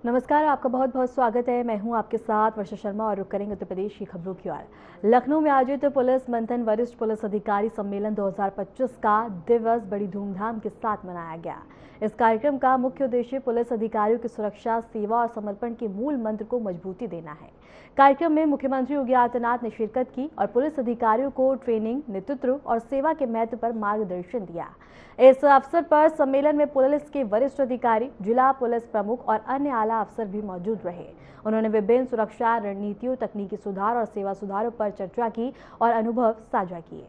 नमस्कार, आपका बहुत बहुत स्वागत है। मैं हूं आपके साथ वर्षा शर्मा और रुक करेंगे उत्तर प्रदेश की खबरों की ओर। लखनऊ में आयोजित पुलिस मंथन वरिष्ठ पुलिस अधिकारी सम्मेलन 2025 का दिवस बड़ी धूमधाम के साथ मनाया गया। इस कार्यक्रम का मुख्य उद्देश्य पुलिस अधिकारियों की सुरक्षा, सेवा और समर्पण के मूल मंत्र को मजबूती देना है। कार्यक्रम में मुख्यमंत्री योगी आदित्यनाथ ने शिरकत की और पुलिस अधिकारियों को ट्रेनिंग, नेतृत्व और सेवा के महत्व पर मार्गदर्शन दिया। इस अवसर पर सम्मेलन में पुलिस के वरिष्ठ अधिकारी, जिला पुलिस प्रमुख और अन्य आला अफसर भी मौजूद रहे। उन्होंने विभिन्न सुरक्षा रणनीतियों, तकनीकी सुधार और सेवा सुधारों पर चर्चा की और अनुभव साझा किए।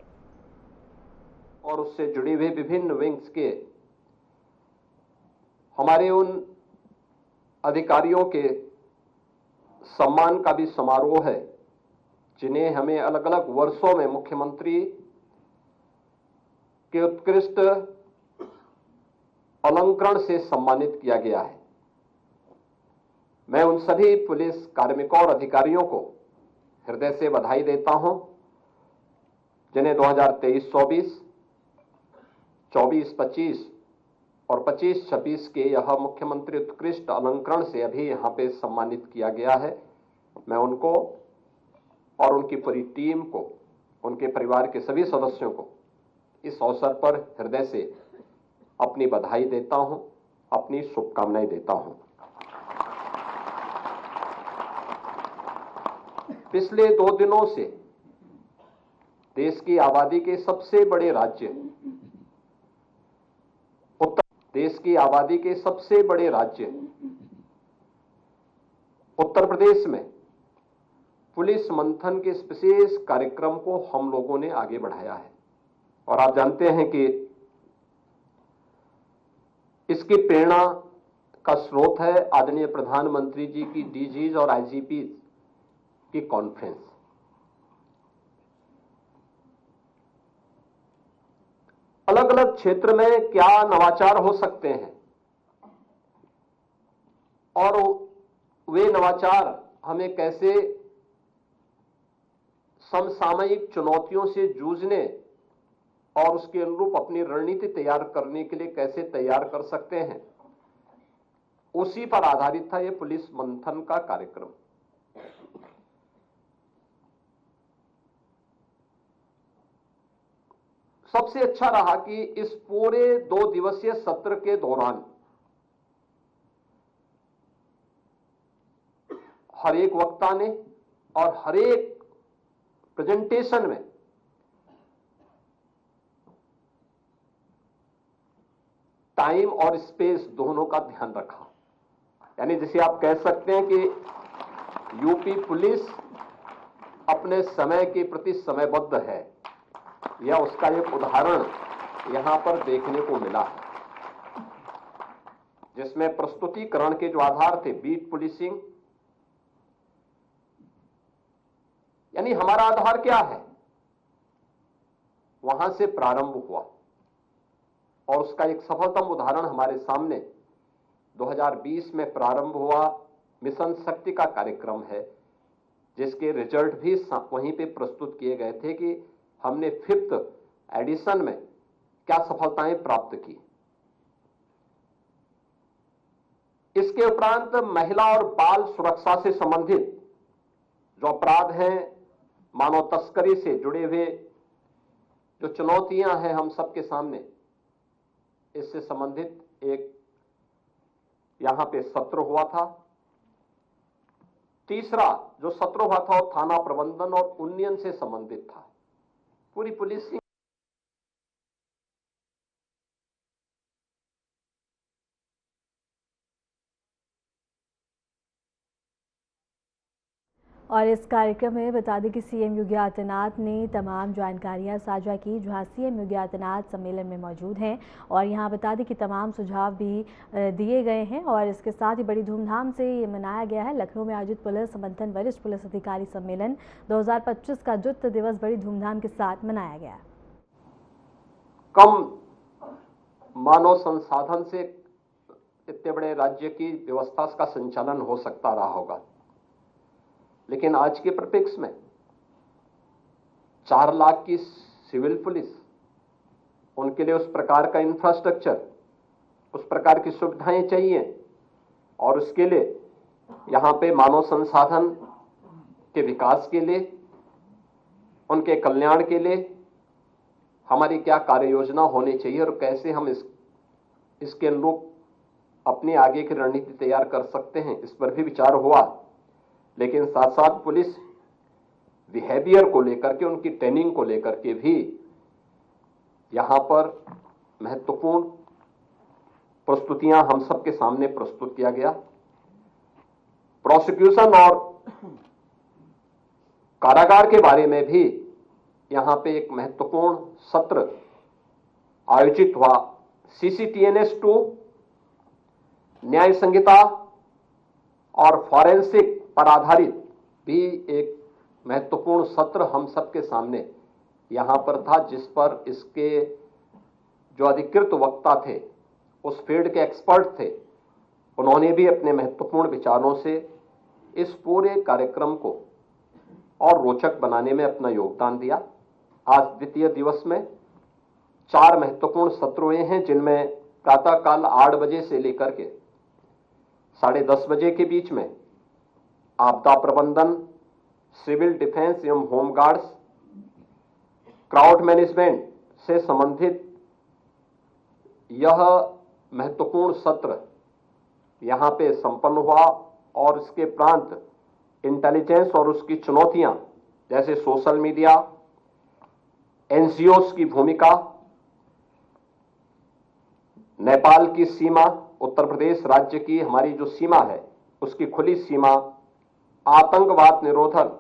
और उससे जुड़ी हुई विभिन्न विंग्स के हमारे उन अधिकारियों के सम्मान का भी समारोह है जिन्हें हमें अलग अलग वर्षों में मुख्यमंत्री के उत्कृष्ट अलंकरण से सम्मानित किया गया है। मैं उन सभी पुलिस कार्मिकों और अधिकारियों को हृदय से बधाई देता हूं जिन्हें 2023-24, 24-25 और 25-26 के यह मुख्यमंत्री उत्कृष्ट अलंकरण से अभी यहां पे सम्मानित किया गया है। मैं उनको और उनकी पूरी टीम को, उनके परिवार के सभी सदस्यों को इस अवसर पर हृदय से अपनी बधाई देता हूं, अपनी शुभकामनाएं देता हूं। पिछले 2 दिनों से देश की आबादी के सबसे बड़े राज्य उत्तर प्रदेश में पुलिस मंथन के इस विशेष कार्यक्रम को हम लोगों ने आगे बढ़ाया है। और आप जानते हैं कि इसकी प्रेरणा का स्रोत है आदरणीय प्रधानमंत्री जी की डीजीज और आईजीपी की कॉन्फ्रेंस। अलग अलग क्षेत्र में क्या नवाचार हो सकते हैं और वे नवाचार हमें कैसे समसामयिक चुनौतियों से जूझने और उसके अनुरूप अपनी रणनीति तैयार करने के लिए कैसे तैयार कर सकते हैं, उसी पर आधारित था यह पुलिस मंथन का कार्यक्रम। सबसे अच्छा रहा कि इस पूरे 2 दिवसीय सत्र के दौरान हर एक वक्ता ने और हर एक प्रेजेंटेशन में टाइम और स्पेस दोनों का ध्यान रखा। यानी जिसे आप कह सकते हैं कि यूपी पुलिस अपने समय के प्रति समयबद्ध है, यह उसका एक उदाहरण यहां पर देखने को मिला है, जिसमें प्रस्तुतिकरण के जो आधार थे, बीट पुलिसिंग, यानी हमारा आधार क्या है, वहां से प्रारंभ हुआ और उसका एक सफलतम उदाहरण हमारे सामने 2020 में प्रारंभ हुआ मिशन शक्ति का कार्यक्रम है, जिसके रिजल्ट भी वहीं पे प्रस्तुत किए गए थे कि हमने 5th एडिशन में क्या सफलताएं प्राप्त की। इसके उपरांत महिला और बाल सुरक्षा से संबंधित जो अपराध हैं, मानव तस्करी से जुड़े हुए जो चुनौतियां हैं हम सबके सामने, इससे संबंधित एक यहां पे सत्र हुआ था। तीसरा जो सत्र हुआ था वो थाना प्रबंधन और उन्नयन से संबंधित था। पूरी पुलिस और इस कार्यक्रम में बता दें कि सीएम योगी आदित्यनाथ ने तमाम जानकारियां साझा की। जहां सीएम योगी आदित्यनाथ सम्मेलन में मौजूद हैं और यहां बता दें कि तमाम सुझाव भी दिए गए हैं और इसके साथ ही बड़ी धूमधाम से ये मनाया गया है। लखनऊ में आयोजित पुलिस मंथन वरिष्ठ पुलिस अधिकारी सम्मेलन 2025 का द्वितीय दिवस बड़ी धूमधाम के साथ मनाया गया। कम मानव संसाधन से इतने बड़े राज्य की व्यवस्था का संचालन हो सकता रहा होगा, लेकिन आज के परिप्रेक्ष्य में 4 लाख की सिविल पुलिस, उनके लिए उस प्रकार का इंफ्रास्ट्रक्चर, उस प्रकार की सुविधाएं चाहिए और उसके लिए यहां पे मानव संसाधन के विकास के लिए, उनके कल्याण के लिए हमारी क्या कार्य योजना होनी चाहिए और कैसे हम इसके अनुरूप अपनी आगे की रणनीति तैयार कर सकते हैं, इस पर भी विचार हुआ। लेकिन साथ साथ पुलिस बिहेवियर को लेकर के, उनकी ट्रेनिंग को लेकर के भी यहां पर महत्वपूर्ण प्रस्तुतियां हम सबके सामने प्रस्तुत किया गया। प्रोसिक्यूशन और कारागार के बारे में भी यहां पे एक महत्वपूर्ण सत्र आयोजित हुआ। CCTNS-2, न्याय संहिता और फॉरेंसिक पर आधारित भी एक महत्वपूर्ण सत्र हम सबके सामने यहां पर था, जिस पर इसके जो अधिकृत वक्ता थे, उस फील्ड के एक्सपर्ट थे, उन्होंने भी अपने महत्वपूर्ण विचारों से इस पूरे कार्यक्रम को और रोचक बनाने में अपना योगदान दिया। आज द्वितीय दिवस में 4 महत्वपूर्ण सत्र हुए हैं, जिनमें प्रातःकाल 8 बजे से लेकर के 10:30 बजे के बीच में आपदा प्रबंधन, सिविल डिफेंस एवं होमगार्ड्स, क्राउड मैनेजमेंट से संबंधित यह महत्वपूर्ण सत्र यहां पे संपन्न हुआ। और इसके प्रांत इंटेलिजेंस और उसकी चुनौतियां, जैसे सोशल मीडिया, NGOs की भूमिका, नेपाल की सीमा, उत्तर प्रदेश राज्य की हमारी जो सीमा है उसकी खुली सीमा, आतंकवाद निरोधन,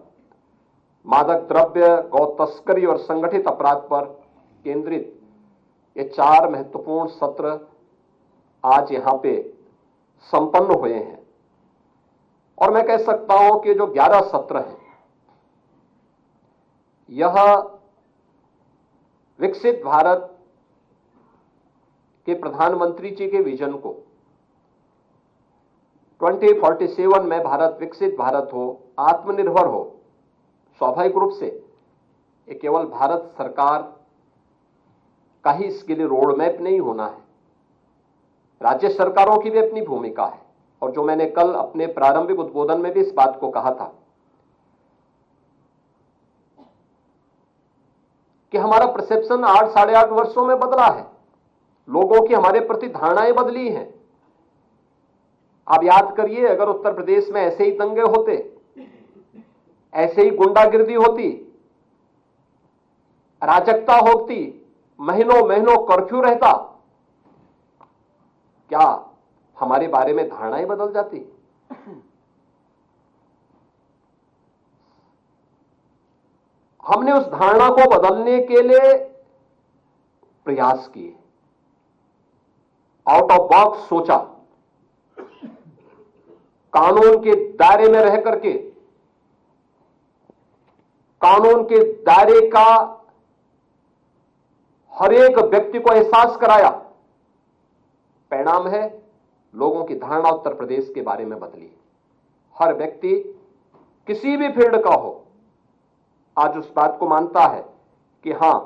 मादक द्रव्य, गौ तस्करी और संगठित अपराध पर केंद्रित ये 4 महत्वपूर्ण सत्र आज यहां पे संपन्न हुए हैं। और मैं कह सकता हूं कि जो 11 सत्र हैं, यह विकसित भारत के प्रधानमंत्री जी के विजन को 2047 में भारत विकसित भारत हो, आत्मनिर्भर हो, स्वाभाविक रूप से ये केवल भारत सरकार का ही इसके लिए रोड मैप नहीं होना है, राज्य सरकारों की भी अपनी भूमिका है। और जो मैंने कल अपने प्रारंभिक उद्बोधन में भी इस बात को कहा था कि हमारा परसेप्शन 8 साढ़े 8 वर्षों में बदला है, लोगों की हमारे प्रति धारणाएं बदली हैं। आप याद करिए, अगर उत्तर प्रदेश में ऐसे ही दंगे होते, ऐसे ही गुंडागिर्दी होती, अराजकता होती, महीनों महीनों कर्फ्यू रहता, क्या हमारे बारे में धारणाएं बदल जाती? हमने उस धारणा को बदलने के लिए प्रयास किए, आउट ऑफ बॉक्स सोचा, कानून के दायरे में रह करके कानून के दायरे का हर एक व्यक्ति को एहसास कराया। परिणाम है, लोगों की धारणा उत्तर प्रदेश के बारे में बदली। हर व्यक्ति किसी भी फील्ड का हो, आज उस बात को मानता है कि हां,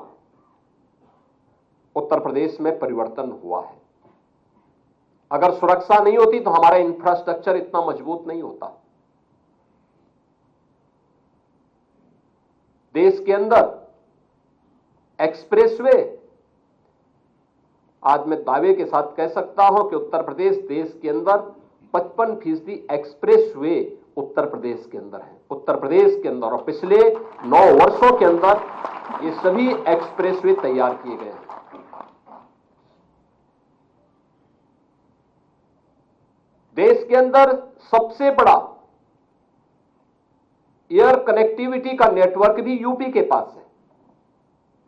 उत्तर प्रदेश में परिवर्तन हुआ है। अगर सुरक्षा नहीं होती तो हमारा इंफ्रास्ट्रक्चर इतना मजबूत नहीं होता। देश के अंदर एक्सप्रेसवे, आज मैं दावे के साथ कह सकता हूं कि उत्तर प्रदेश देश के अंदर 55% एक्सप्रेसवे उत्तर प्रदेश के अंदर है। उत्तर प्रदेश के अंदर और पिछले 9 वर्षों के अंदर ये सभी एक्सप्रेसवे तैयार किए गए हैं। देश के अंदर सबसे बड़ा एयर कनेक्टिविटी का नेटवर्क भी यूपी के पास है।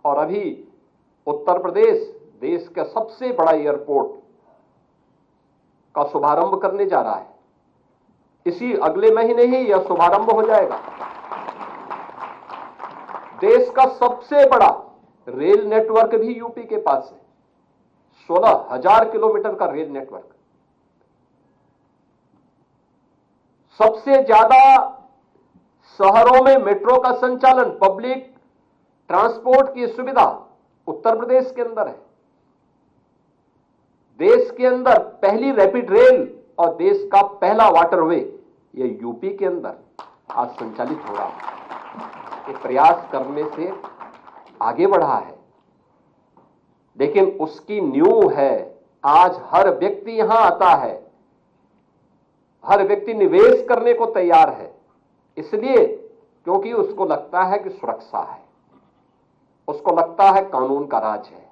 और अभी उत्तर प्रदेश देश का सबसे बड़ा एयरपोर्ट का शुभारंभ करने जा रहा है। इसी अगले महीने ही यह शुभारंभ हो जाएगा। देश का सबसे बड़ा रेल नेटवर्क भी यूपी के पास है, 16,000 किलोमीटर का रेल नेटवर्क। सबसे ज्यादा शहरों में मेट्रो का संचालन, पब्लिक ट्रांसपोर्ट की सुविधा उत्तर प्रदेश के अंदर है। देश के अंदर पहली रैपिड रेल और देश का पहला वाटरवे ये यूपी के अंदर आज संचालित हो रहा है, ये प्रयास करने से आगे बढ़ा है। लेकिन उसकी नींव है, आज हर व्यक्ति यहां आता है, हर व्यक्ति निवेश करने को तैयार है, इसलिए क्योंकि उसको लगता है कि सुरक्षा है, उसको लगता है कानून का राज है,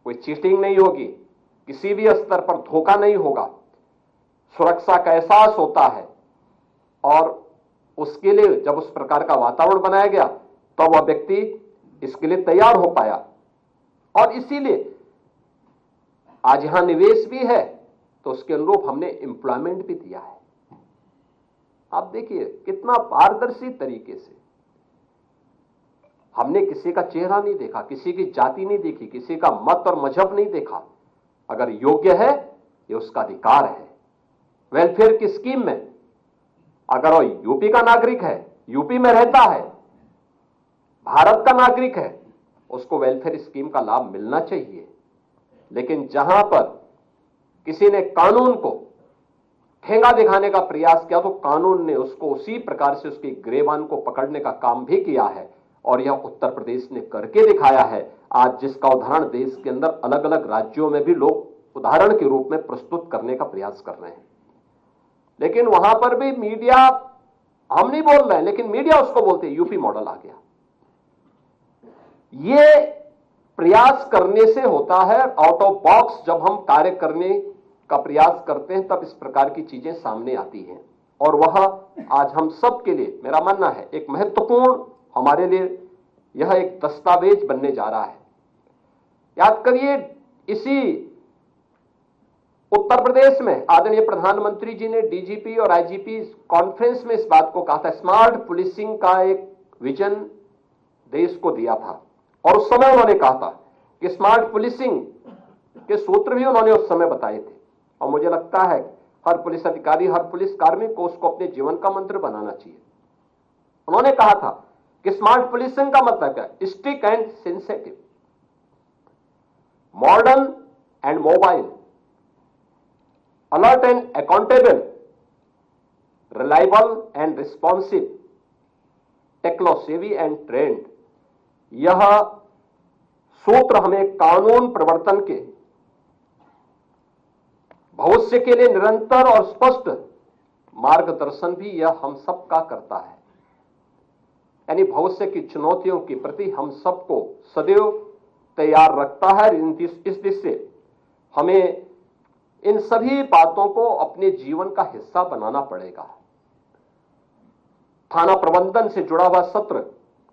कोई चीटिंग नहीं होगी, किसी भी स्तर पर धोखा नहीं होगा, सुरक्षा का एहसास होता है। और उसके लिए जब उस प्रकार का वातावरण बनाया गया तो वह व्यक्ति इसके लिए तैयार हो पाया, और इसीलिए आज यहां निवेश भी है तो उसके अनुरूप हमने एम्प्लॉयमेंट भी दिया है। आप देखिए कितना पारदर्शी तरीके से हमने किसी का चेहरा नहीं देखा, किसी की जाति नहीं देखी, किसी का मत और मजहब नहीं देखा। अगर योग्य है ये उसका अधिकार है। वेलफेयर की स्कीम में अगर वो यूपी का नागरिक है, यूपी में रहता है, भारत का नागरिक है, उसको वेलफेयर स्कीम का लाभ मिलना चाहिए। लेकिन जहां पर किसी ने कानून को ठेंगा दिखाने का प्रयास किया तो कानून ने उसको उसी प्रकार से उसकी गिरेबान को पकड़ने का काम भी किया है, और यह उत्तर प्रदेश ने करके दिखाया है। आज जिसका उदाहरण देश के अंदर अलग अलग राज्यों में भी लोग उदाहरण के रूप में प्रस्तुत करने का प्रयास कर रहे हैं। लेकिन वहां पर भी मीडिया, हम नहीं बोल रहे हैं लेकिन मीडिया उसको बोलते हैं यूपी मॉडल आ गया। ये प्रयास करने से होता है, आउट ऑफ बॉक्स जब हम कार्य करने का प्रयास करते हैं तब इस प्रकार की चीजें सामने आती हैं। और वह आज हम सब के लिए, मेरा मानना है, एक महत्वपूर्ण, हमारे लिए यह एक दस्तावेज बनने जा रहा है। याद करिए, इसी उत्तर प्रदेश में आदरणीय प्रधानमंत्री जी ने डीजीपी और आईजीपी कॉन्फ्रेंस में इस बात को कहा था, स्मार्ट पुलिसिंग का एक विजन देश को दिया था। और उस समय उन्होंने कहा था कि स्मार्ट पुलिसिंग के सूत्र भी उन्होंने उस समय बताए थे। और मुझे लगता है हर पुलिस अधिकारी, हर पुलिस कार्मिक को उसको अपने जीवन का मंत्र बनाना चाहिए। उन्होंने कहा था कि स्मार्ट पुलिसिंग का मतलब क्या है? Strict and sensitive, modern and mobile, alert and accountable, reliable and responsive, techno savvy and trained. यह सूत्र हमें कानून प्रवर्तन के भविष्य के लिए निरंतर और स्पष्ट मार्गदर्शन भी यह हम सब का करता है। यानी भविष्य की चुनौतियों के प्रति हम सबको सदैव तैयार रखता है। इस दृष्टि से हमें इन सभी बातों को अपने जीवन का हिस्सा बनाना पड़ेगा। थाना प्रबंधन से जुड़ा हुआ सत्र,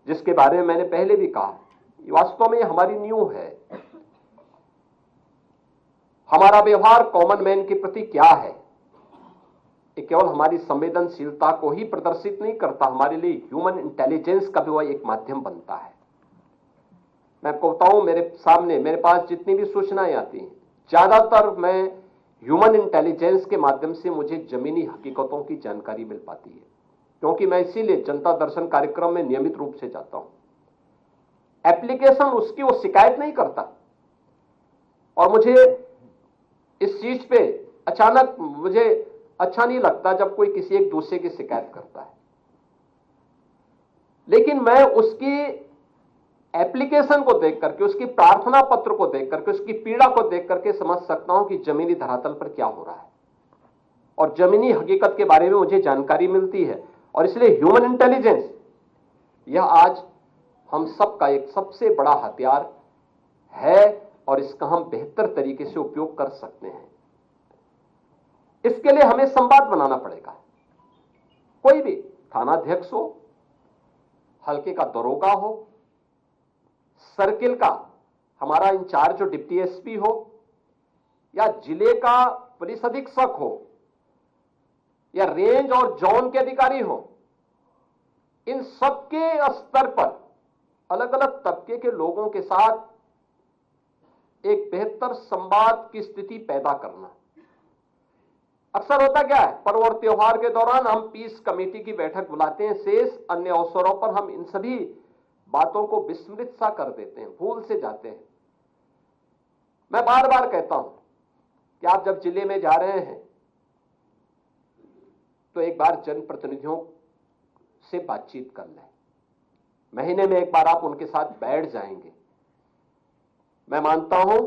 जिसके बारे में मैंने पहले भी कहा, वास्तव में हमारी नींव है। हमारा व्यवहार कॉमन मैन के प्रति क्या है, ये केवल हमारी संवेदनशीलता को ही प्रदर्शित नहीं करता, हमारे लिए ह्यूमन इंटेलिजेंस का भी वह एक माध्यम बनता है। मैं आपको बताऊं, मेरे सामने, मेरे पास जितनी भी सूचनाएं आती हैं, ज्यादातर मैं ह्यूमन इंटेलिजेंस के माध्यम से मुझे जमीनी हकीकतों की जानकारी मिल पाती है, क्योंकि मैं इसीलिए जनता दर्शन कार्यक्रम में नियमित रूप से जाता हूं। एप्लीकेशन उसकी वो शिकायत नहीं करता, और मुझे इस चीज पे अचानक मुझे अच्छा नहीं लगता जब कोई किसी एक दूसरे की शिकायत करता है। लेकिन मैं उसकी एप्लीकेशन को देख करके, उसकी प्रार्थना पत्र को देख करके, उसकी पीड़ा को देख करके समझ सकता हूं कि जमीनी धरातल पर क्या हो रहा है, और जमीनी हकीकत के बारे में मुझे जानकारी मिलती है। और इसलिए ह्यूमन इंटेलिजेंस यह आज हम सबका एक सबसे बड़ा हथियार है, और इसका हम बेहतर तरीके से उपयोग कर सकते हैं। इसके लिए हमें संवाद बनाना पड़ेगा। कोई भी थानाध्यक्ष हो, हल्के का दरोगा हो, सर्किल का हमारा इंचार्ज जो डिप्टी एसपी हो, या जिले का पुलिस अधीक्षक हो, या रेंज और जोन के अधिकारी हो, इन सबके स्तर पर अलग अलग तबके के लोगों के साथ एक बेहतर संवाद की स्थिति पैदा करना। अक्सर होता क्या है, पर्व और त्योहार के दौरान हम पीस कमेटी की बैठक बुलाते हैं, शेष अन्य अवसरों पर हम इन सभी बातों को विस्मृत सा कर देते हैं, भूल से जाते हैं। मैं बार बार कहता हूं कि आप जब जिले में जा रहे हैं तो तो एक बार जनप्रतिनिधियों से बातचीत कर लें। महीने में एक बार आप उनके साथ बैठ जाएंगे। मैं मानता हूं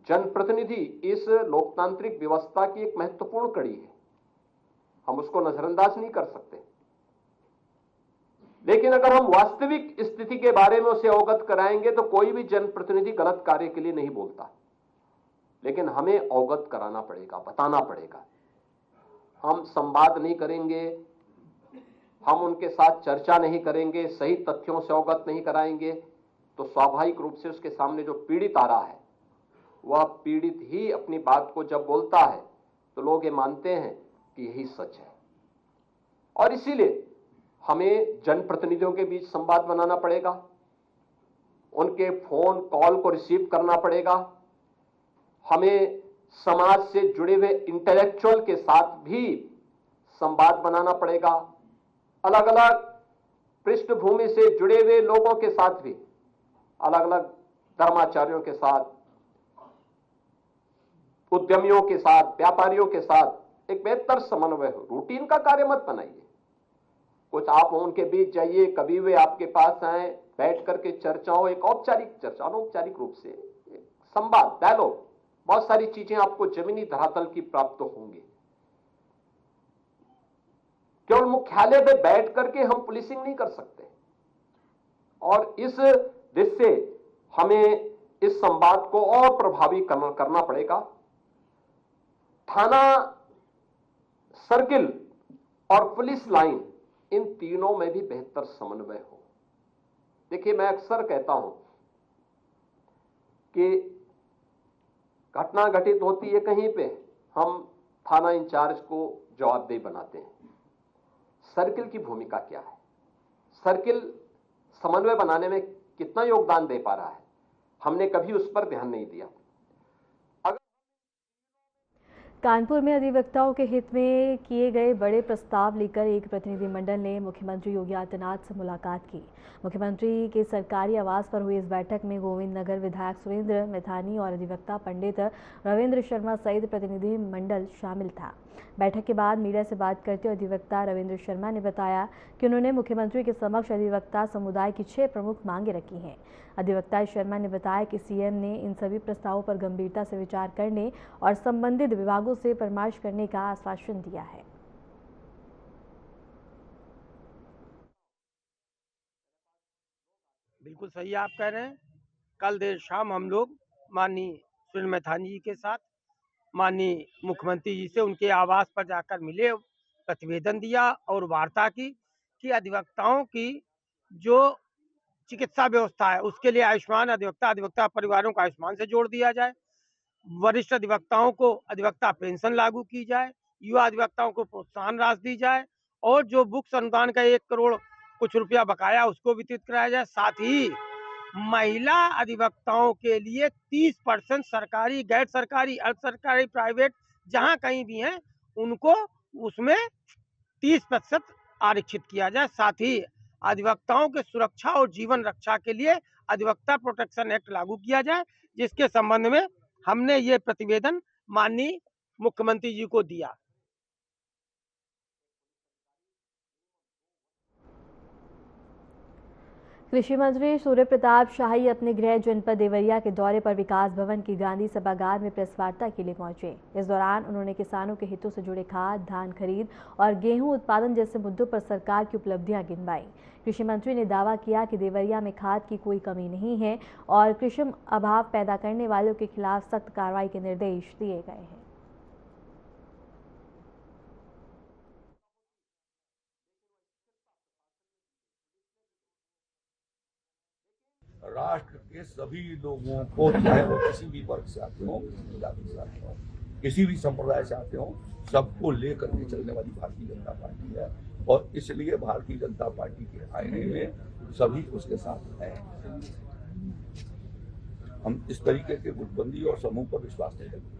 जनप्रतिनिधि इस लोकतांत्रिक व्यवस्था की एक महत्वपूर्ण कड़ी है, हम उसको नजरअंदाज नहीं कर सकते। लेकिन अगर हम वास्तविक स्थिति के बारे में उसे अवगत कराएंगे तो कोई भी जनप्रतिनिधि गलत कार्य के लिए नहीं बोलता, लेकिन हमें अवगत कराना पड़ेगा, बताना पड़ेगा। हम संवाद नहीं करेंगे, हम उनके साथ चर्चा नहीं करेंगे, सही तथ्यों से अवगत नहीं कराएंगे, तो स्वाभाविक रूप से उसके सामने जो पीड़ित आ रहा है वह पीड़ित ही अपनी बात को जब बोलता है तो लोग ये मानते हैं कि यही सच है। और इसीलिए हमें जनप्रतिनिधियों के बीच संवाद बनाना पड़ेगा, उनके फोन कॉल को रिसीव करना पड़ेगा, हमें समाज से जुड़े हुए इंटेलेक्चुअल के साथ भी संवाद बनाना पड़ेगा, अलग अलग पृष्ठभूमि से जुड़े हुए लोगों के साथ भी, अलग अलग धर्माचार्यों के साथ, उद्यमियों के साथ, व्यापारियों के साथ एक बेहतर समन्वय हो। रूटीन का कार्य मत बनाइए, कुछ आप उनके बीच जाइए, कभी वे आपके पास आए, बैठ करके चर्चा हो, एक औपचारिक चर्चा, अनौपचारिक रूप से संवाद, डायलॉग, बहुत सारी चीजें आपको जमीनी धरातल की प्राप्त होंगी। केवल मुख्यालय पे बैठ करके हम पुलिसिंग नहीं कर सकते, और इस दृष्टि से हमें इस संवाद को और प्रभावी करना पड़ेगा। थाना, सर्किल और पुलिस लाइन, इन तीनों में भी बेहतर समन्वय हो। देखिए, मैं अक्सर कहता हूं कि घटना घटित होती है कहीं पे, हम थाना इंचार्ज को जवाबदेह बनाते हैं। सर्किल की भूमिका क्या है? सर्किल समन्वय बनाने में कितना योगदान दे पा रहा है? हमने कभी उस पर ध्यान नहीं दिया। कानपुर में अधिवक्ताओं के हित में किए गए बड़े प्रस्ताव लेकर एक प्रतिनिधिमंडल ने मुख्यमंत्री योगी आदित्यनाथ से मुलाकात की। मुख्यमंत्री के सरकारी आवास पर हुई इस बैठक में गोविंद नगर विधायक सुरेंद्र मैथानी और अधिवक्ता पंडित रविंद्र शर्मा सहित प्रतिनिधिमंडल शामिल था। बैठक के बाद मीडिया से बात करते हुए अधिवक्ता रविंद्र शर्मा ने बताया कि उन्होंने मुख्यमंत्री के समक्ष अधिवक्ता समुदाय की 6 प्रमुख मांगें रखी हैं। अधिवक्ता शर्मा ने बताया कि सीएम ने इन सभी प्रस्तावों पर गंभीरता से विचार करने और संबंधित विभागों से परामर्श करने का आश्वासन दिया है। बिल्कुल सही आप कह रहे हैं। कल देर शाम हम लोग माननीय सुरेंद्र मैथानी जी के साथ माननीय मुख्यमंत्री जी से उनके आवास पर जाकर मिले, प्रतिवेदन दिया और वार्ता की कि अधिवक्ताओं की जो चिकित्सा व्यवस्था है उसके लिए आयुष्मान अधिवक्ता परिवारों को आयुष्मान से जोड़ दिया जाए, वरिष्ठ अधिवक्ताओं को अधिवक्ता पेंशन लागू की जाए, युवा अधिवक्ताओं को प्रोत्साहन राशि दी जाए और जो बुक्स अनुदान का 1 करोड़ कुछ रुपया बकाया उसको वितरित कराया जाए। साथ ही महिला अधिवक्ताओं के लिए 30% सरकारी, गैर सरकारी, अर्ध सरकारी, प्राइवेट जहां कहीं भी हैं उनको उसमें 30% आरक्षित किया जाए। साथ ही अधिवक्ताओं के सुरक्षा और जीवन रक्षा के लिए अधिवक्ता प्रोटेक्शन एक्ट लागू किया जाए, जिसके संबंध में हमने ये प्रतिवेदन माननीय मुख्यमंत्री जी को दिया। कृषि मंत्री सूर्य प्रताप शाही अपने गृह जनपद देवरिया के दौरे पर विकास भवन की गांधी सभागार में प्रेस वार्ता के लिए पहुंचे। इस दौरान उन्होंने किसानों के हितों से जुड़े खाद, धान खरीद और गेहूं उत्पादन जैसे मुद्दों पर सरकार की उपलब्धियां गिनवाई। कृषि मंत्री ने दावा किया कि देवरिया में खाद की कोई कमी नहीं है और कृषि अभाव पैदा करने वालों के खिलाफ सख्त कार्रवाई के निर्देश दिए गए हैं। राष्ट्र के सभी लोगों को, चाहे वो किसी भी वर्ग से आते हो, जाति से आते हो, किसी भी संप्रदाय से आते हो, सबको लेकर के चलने वाली भारतीय जनता पार्टी है और इसलिए भारतीय जनता पार्टी के आईने में सभी उसके साथ हैं। हम इस तरीके के गुटबंदी और समूह पर विश्वास नहीं करते।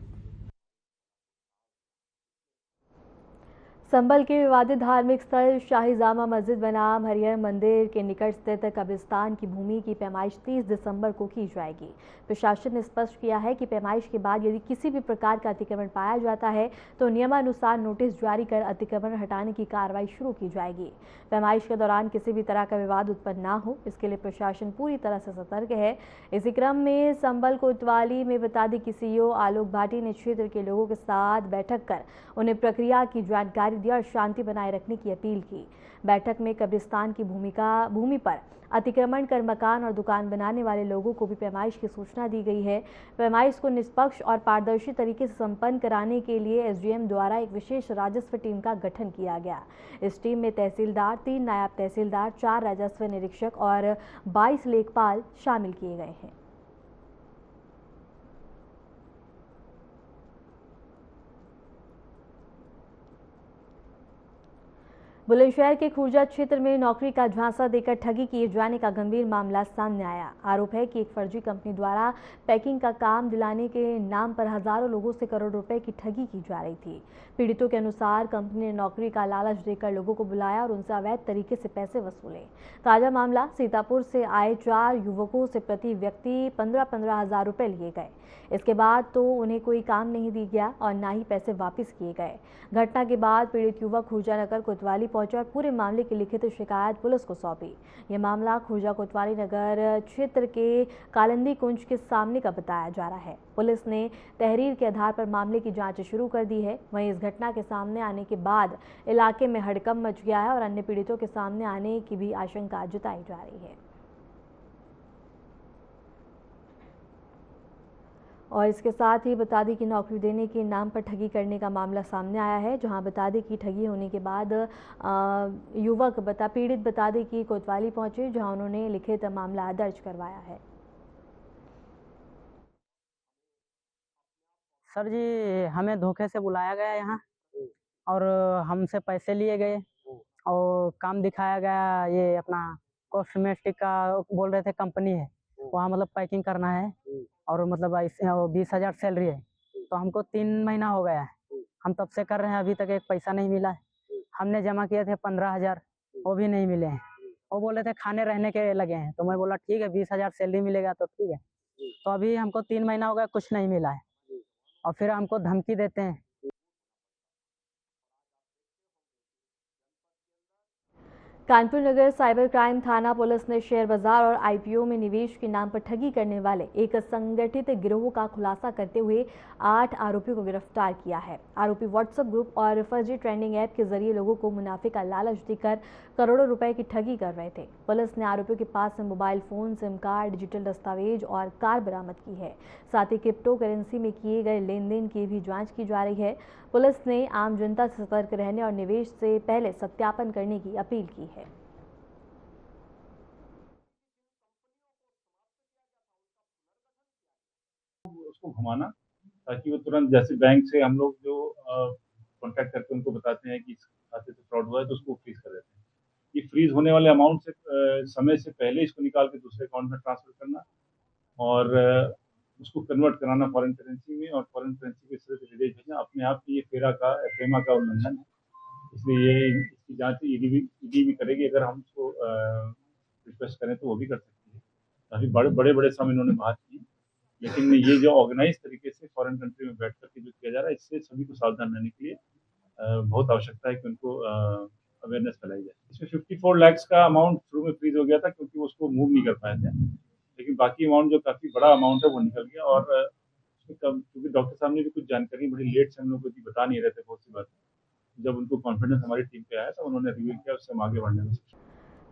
संभल के विवादित धार्मिक स्थल शाही जामा मस्जिद बनाम हरिहर मंदिर के निकट स्थित कब्रिस्तान की भूमि की पैमाइश 30 दिसंबर को की जाएगी। प्रशासन ने स्पष्ट किया है कि पैमाइश के बाद यदि किसी भी प्रकार का अतिक्रमण पाया जाता है तो नियमानुसार नोटिस जारी कर अतिक्रमण हटाने की कार्रवाई शुरू की जाएगी। पैमाइश के दौरान किसी भी तरह का विवाद उत्पन्न न हो, इसके लिए प्रशासन पूरी तरह से सतर्क है। इसी क्रम में संभल कोतवाली में बता दें कि सीईओ आलोक भाटी ने क्षेत्र के लोगों के साथ बैठक कर उन्हें प्रक्रिया की जानकारी दी और शांति बनाए रखने की अपील की। बैठक में कब्रिस्तान की भूमि पर अतिक्रमण कर मकान और दुकान बनाने वाले लोगों को भी पैमाइश की सूचना दी गई है। पैमाइश को निष्पक्ष और पारदर्शी तरीके से संपन्न कराने के लिए एसडीएम द्वारा एक विशेष राजस्व टीम का गठन किया गया। इस टीम में तहसीलदार, 3 नायब तहसीलदार, 4 राजस्व निरीक्षक और 22 लेखपाल शामिल किए गए हैं। बुलंदशहर के खुर्जा क्षेत्र में नौकरी का झांसा देकर ठगी किए जाने का गंभीर मामला सामने आया। आरोप है कि एक फर्जी कंपनी द्वारा पैकिंग का काम दिलाने के नाम पर हजारों लोगों से करोड़ रुपए की ठगी की जा रही थी। पीड़ितों के अनुसार कंपनी ने नौकरी का लालच देकर लोगों को बुलाया और उनसे अवैध तरीके से पैसे वसूले। ताजा मामला सीतापुर से आए 4 युवकों से प्रति व्यक्ति 15-15 हजार रुपए लिए गए। इसके बाद तो उन्हें कोई काम नहीं दिया गया और ना ही पैसे वापस किए गए। घटना के बाद पीड़ित युवक खुर्जा नगर कोतवाली पहुंचा और पूरे मामले की लिखित शिकायत पुलिस को सौंपी। यह मामला खुर्जा कोतवाली नगर क्षेत्र के कालिंदी कुंज के सामने का बताया जा रहा है। पुलिस ने तहरीर के आधार पर मामले की जांच शुरू कर दी है। वहीं इस घटना के सामने आने के बाद इलाके में हड़कंप मच गया है और अन्य पीड़ितों के सामने आने की भी आशंका जताई जा रही है। और इसके साथ ही बता दें कि नौकरी देने के नाम पर ठगी करने का मामला सामने आया है, जहां बता दें कि ठगी होने के बाद पीड़ित बता दें कि कोतवाली पहुंचे, जहां उन्होंने लिखित मामला दर्ज करवाया है। सर जी, हमें धोखे से बुलाया गया यहाँ और हमसे पैसे लिए गए और काम दिखाया गया। ये अपना कॉस्मेटिक का बोल रहे थे कंपनी है, वहाँ मतलब पैकिंग करना है और मतलब 20,000 सैलरी है। तो हमको 3 महीना हो गया है, हम तब से कर रहे हैं, अभी तक एक पैसा नहीं मिला है। हमने जमा किए थे 15,000, वो भी नहीं मिले हैं। वो बोले थे खाने रहने के लगे हैं, तो मैं बोला ठीक है 20,000 सैलरी मिलेगा तो ठीक है। तो अभी हमको 3 महीना हो गया, कुछ नहीं मिला है और फिर हमको धमकी देते हैं। कानपुर नगर साइबर क्राइम थाना पुलिस ने शेयर बाजार और आईपीओ में निवेश के नाम पर ठगी करने वाले एक संगठित गिरोह का खुलासा करते हुए 8 आरोपियों को गिरफ्तार किया है। आरोपी व्हाट्सएप ग्रुप और फर्जी ट्रेंडिंग ऐप के जरिए लोगों को मुनाफे का लालच देकर करोड़ों रुपए की ठगी कर रहे थे। पुलिस ने आरोपियों के पास से mobile phone, SIM card, digital दस्तावेज और कार बरामद की है। साथ ही क्रिप्टो करेंसी में किए गए लेन देन की भी जाँच की जा रही है। पुलिस ने आम जनता से सतर्क रहने और निवेश से पहले सत्यापन करने की अपील की है। उसको घुमाना ताकि वो तुरंत, जैसे बैंक से हम लोग जो कॉन्टैक्ट करके उनको बताते हैं कि इस खाते से फ्रॉड हुआ है तो उसको फ्रीज कर देते हैं। ये फ्रीज होने वाले अमाउंट से समय से पहले इसको निकाल के दूसरे अकाउंट में ट्रांसफर करना और उसको कन्वर्ट कराना फॉरेन करेंसी में और फॉरेन करेंसी के सिरे से विदेश भेजना। अपने आप ये FEMA का उल्लंघन है, इसलिए ये इसकी जांच ईडी भी करेगी। अगर हम उसको रिक्वेस्ट करें तो वो भी कर सकती है। काफी बड़े सम इन्होंने बात की, लेकिन ये जो ऑर्गेनाइज तरीके से फॉरेन कंट्री में बैठ करके जो किया जा रहा है, इससे सभी को सावधान रहने के लिए बहुत आवश्यकता है कि उनको अवेयरनेस फैलाई जाए। इसमें 54 लाख का अमाउंट शुरू में फ्रीज हो गया था क्योंकि उसको मूव नहीं कर पाए थे, लेकिन बाकी अमाउंट जो काफी बड़ा अमाउंट है वो निकल गया। और क्योंकि डॉक्टर साहब ने भी कुछ जानकारी बड़ी लेट से हम लोग को बता नहीं रहे थे बहुत सी बात। जब उनको कॉन्फिडेंस हमारी टीम पे आया तो उन्होंने रिव्यू किया, उससे हम आगे बढ़ने में।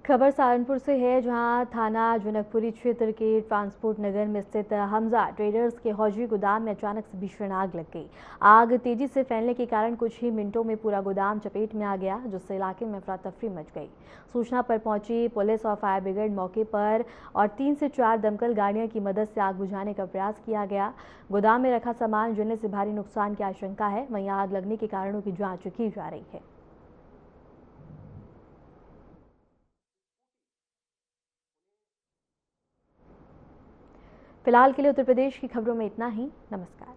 खबर सहारनपुर से है, जहां थाना जनकपुरी क्षेत्र के ट्रांसपोर्ट नगर में स्थित हमजा ट्रेडर्स के हौजी गोदाम में अचानक से भीषण आग लग गई। आग तेजी से फैलने के कारण कुछ ही मिनटों में पूरा गोदाम चपेट में आ गया, जिससे इलाके में अफरा तफरी मच गई। सूचना पर पहुंची पुलिस और फायर ब्रिगेड मौके पर और 3 से 4 दमकल गाड़ियों की मदद से आग बुझाने का प्रयास किया गया। गोदाम में रखा सामान जलने से भारी नुकसान की आशंका है। वहीं आग लगने के कारणों की जाँच की जा रही है। फिलहाल के लिए उत्तर प्रदेश की खबरों में इतना ही। नमस्कार।